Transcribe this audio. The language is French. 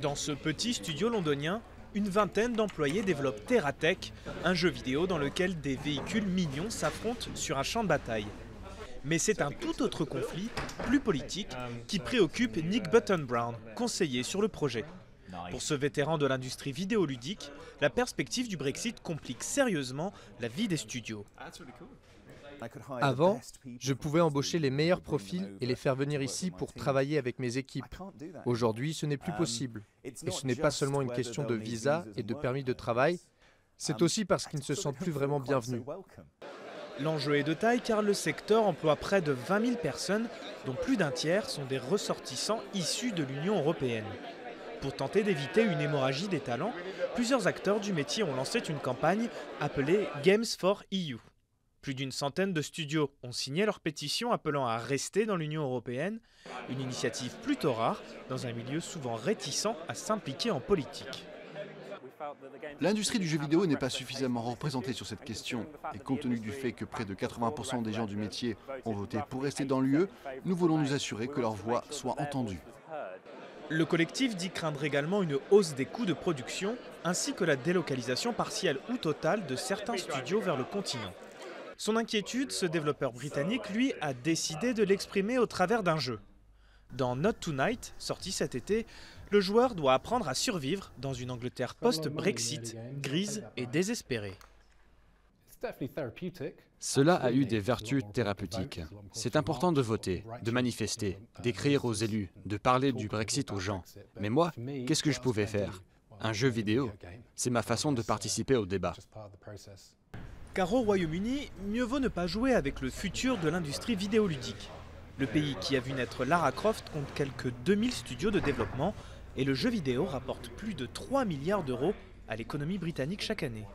Dans ce petit studio londonien, une vingtaine d'employés développent TerraTech, un jeu vidéo dans lequel des véhicules mignons s'affrontent sur un champ de bataille. Mais c'est un tout autre conflit, plus politique, qui préoccupe Nick Button-Brown, conseiller sur le projet. Pour ce vétéran de l'industrie vidéoludique, la perspective du Brexit complique sérieusement la vie des studios. Avant, je pouvais embaucher les meilleurs profils et les faire venir ici pour travailler avec mes équipes. Aujourd'hui, ce n'est plus possible. Et ce n'est pas seulement une question de visa et de permis de travail, c'est aussi parce qu'ils ne se sentent plus vraiment bienvenus. L'enjeu est de taille car le secteur emploie près de 20 000 personnes, dont plus d'un tiers sont des ressortissants issus de l'Union européenne. Pour tenter d'éviter une hémorragie des talents, plusieurs acteurs du métier ont lancé une campagne appelée Games for EU. Plus d'une centaine de studios ont signé leur pétition appelant à rester dans l'Union européenne, une initiative plutôt rare dans un milieu souvent réticent à s'impliquer en politique. L'industrie du jeu vidéo n'est pas suffisamment représentée sur cette question, et compte tenu du fait que près de 80% des gens du métier ont voté pour rester dans l'UE, nous voulons nous assurer que leur voix soit entendue. Le collectif dit craindre également une hausse des coûts de production, ainsi que la délocalisation partielle ou totale de certains studios vers le continent. Son inquiétude, ce développeur britannique, lui, a décidé de l'exprimer au travers d'un jeu. Dans Not Tonight, sorti cet été, le joueur doit apprendre à survivre dans une Angleterre post-Brexit, grise et désespérée. Cela a eu des vertus thérapeutiques. C'est important de voter, de manifester, d'écrire aux élus, de parler du Brexit aux gens. Mais moi, qu'est-ce que je pouvais faire? Un jeu vidéo, c'est ma façon de participer au débat. Car au Royaume-Uni, mieux vaut ne pas jouer avec le futur de l'industrie vidéoludique. Le pays qui a vu naître Lara Croft compte quelques 2000 studios de développement et le jeu vidéo rapporte plus de 3 milliards d'euros à l'économie britannique chaque année.